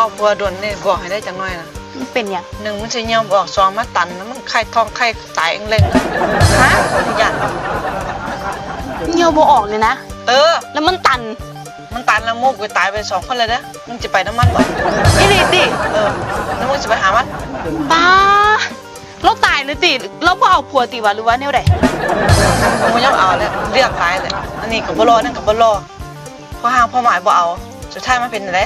เอาผัวด่วนนี่บอกให้ได้จังหน่อยนะมันเป็นอย่างหนึ่งมันจะเหี่ยวบอกสองมาตันนะมันไข่ทองไข่ตายเองเล่งฮะยันเหี่ยวบ่ออกเลยนะแล้วมันตันแล้วมูกไปตายไป2 คนเลยนะมึงจะไปน้ำมันบ่ไอ้ดิติแล้วมึงจะไปหามันป้าเราตายเลยติเราบ่เอาผัวติวะหรือว่าแนวใดมึงยังเอาเลยเรียกตายเลยอันนี้กับบ่รอนั่นกับบ่รอเพราะห่างพ่อหมายบ่เอาสุดท้ายมันเป็นอะไร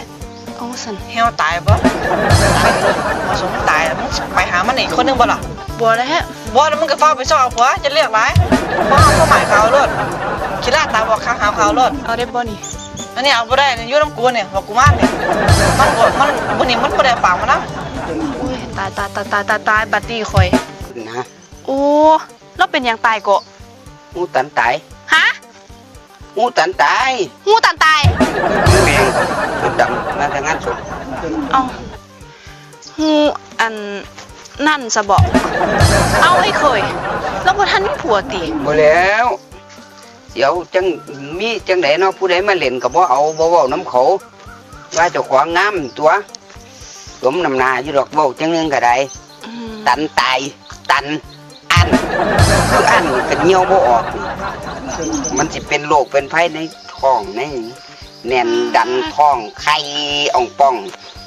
เอาสันเหี่ยวตายบ่ตายเลยมาสมตายมึงไปหามันอีกคนนึงบ่ล่ะบ่แล้วฮะบ่แล้วมึงก็เฝ้าไปซ่อเอาผัวจะเรียกไรเพราะห่างพ่อหมายเขารถคิดลาดตาบอกข้างหาเขารถเอาได้บ่นี่อันนี้เอาบ่ได้อยู่น้ำกูเนี่ยบอกกูมากเนี่ยมันบ่นี่มันบ่ได้ปากมันนะอุ้ยตายบัดนี้ข่อยนะโอ้แล้วเป็นอย่างตายก็งูตันตายฮะงูตันตายแมงชุดดำมาทางงานศพเอางูอันนั่นซะบอกเอาไอ้เคยแล้วบ่ทันมีผัวติบ่แล้วเดี๋ยวจังมีจังไดเนาะผู้ใดมาเล่นก็บ่เอาบ่เว้าน้ำเขาว่าเจ้าของงามตัวสมน้ำหน้าอยู่ดอกเว้าจังนึงก็ได้ตันตายตันอันคืออันก็เหี่ยวบ่ออกมันสิเป็นโรคเป็นภัยในท้องในแน่นดันท้องไข่อ่องป่อง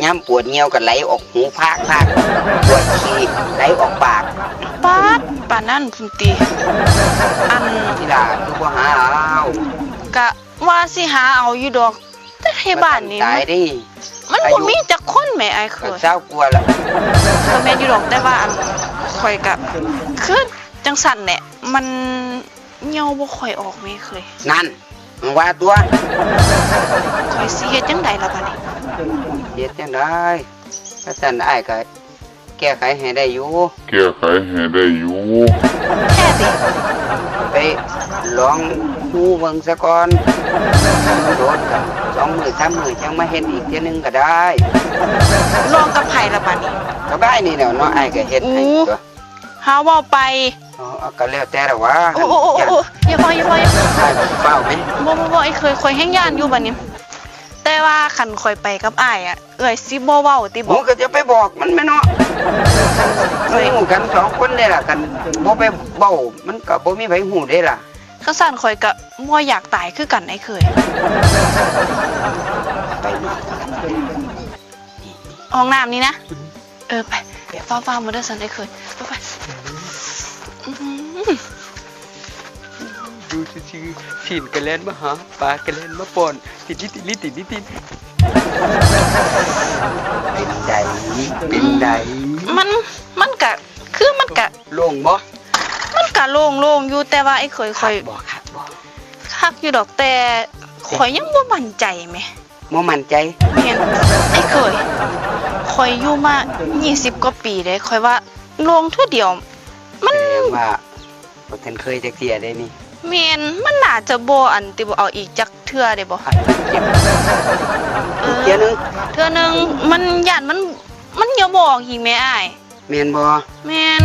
ย้ำปวดเหี่ยวก็ไหลออกหูพากปวดขี้ไหลออกปากปานั่นพุ่นติอันที่ล่ะคือบ่หาเอากะว่าสิหาเอาอยู่ดอกแต่ที่บ้านนี่ตายดิมันบ่มีจักคนแม่ไอ้เคยเศร้ากลัวแล้วก็แม่อยู่ดอกแต่ว่าอันข่อยกะคือจังสั่นแหละมันเหี่ยวบ่ค่อยออกแม่เคยนั่นมึงว่าตัวข่อยสิเฮ็ดจังไดล่ะบัดนี้เฮ็ดจังได๋ถ้าซั่นอ้ายก็แก้ไขให้ได้อยู่แค่สิไปลองฮู้เบิ่งซะก่อนโดนก็2 มื้อ 3 มื้อจังมาเฮ็ดอีกเทื่อนึงก็ได้ลองกับไผล่ะบัดนี้ก็ได้นี่แหละเนาะอ้ายก็เฮ็ดให้ตัวหาเว้าไปก็แล้วแต่ละว่าโอ้อย่าฟังเฝ้ามั้ยบ่ไอ้เคยข่อยแฮงย่านอยู่บัดนี้แต่ว่าคันข่อยไปกับอ้ายอ่ะเอ้ยสิบ่เว้าติบ่ก็จะไปบอกมันแม่เนาะฮู้กัน2 คนได้ล่ะกันบ่ไปเว้ามันก็บ่มีไผฮู้ได้ล่ะก็สั่นข่อยก็บ่อยากตายคือกันไอ้เคยห้องน้ำนี่นะไปฟ้าๆมาเด้อสั่นไอ้เคยไปดูชื่อฉีนกระเล่นมาหาปลากระเล่นมาป่นติดเป็นใดมันกะคือมันกะโล่งบ่มันกะโล่งอยู่แต่ว่าไอ้เคยค่อยบ่คักอยู่ดอกแต่ข่อยยังบ่มั่นใจแหมบ่มั่นใจแม่นไอ้เคยข่อยอยู่มา20 กว่าปีเลยข่อยว่าโล่งเทื่อเดียวมันว่าบ่ทันเคยจักเที่ยได้นี่แม่นมันน่าจะบ่อันติบ่เอาอีกจักเทื่อได้บ่เทื่อนึงมันย่านมันอย่าบอกอีกแม่อ้ายแม่นบ่แม่น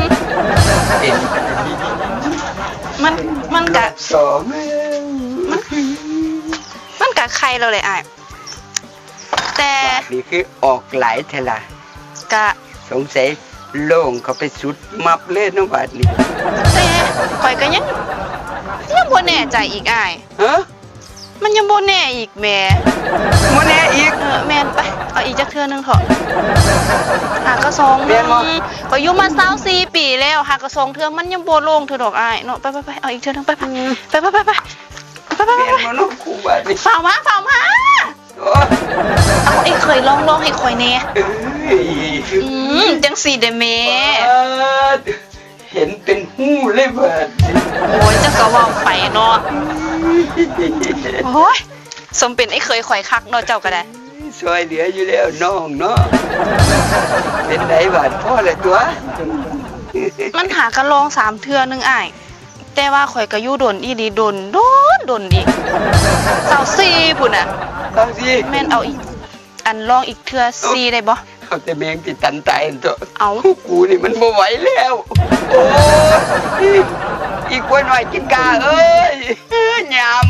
มันกะมันกะใครเราเลยอ้ายแต่นี่คือออกหลายเท่าล่ะกะสงสัยโล่งเขาไปสุดมับเลยเนาะบัดนี้แต่ข่อยก็ยังบ่แน่ใจอีกอ้ายมันยังบ่แน่อีกแม่บ่แน่อีกแม่นไปเอาอีกจักเทื่อนึงเถอะหากระซองก็อยู่มา24 ปีแล้วหากระซองเทื่อมันยังบ่โล่งเทื่อดอกอ้ายเนาะไปเอาอีกเทื่อนึงไปแม่นบ่เนาะครูบัดนี้ฝ่ามาเอาไอ้เคยลองให้ข่อยแน่จังสี่เด้แม่เห็นเป็นหู้เลยบัดโอ้ยจะก็เว้าไปเนาะโอ้ยสมเป็นไอ้เคยข่อยคักเนาะเจ้าก็ได้ช่วยเหลืออยู่แล้วน้องเนาะเป็นไดบัดพ่อเลยตัวมันหากะลอง3 เทื่อนึงอ้ายแต่ว่าข่อยก็อยู่ดนอีหลีดนอีก24พุ่นน่ะ24แม่นเอาอีกอันลองอีกเทื่อ4ได้บ่เอาแต่แมงติดตันตายตัวเอากูนี่มันบ่ไหวแล้วโอ้อีกคนหน่อยกินกาเอ้ยยำ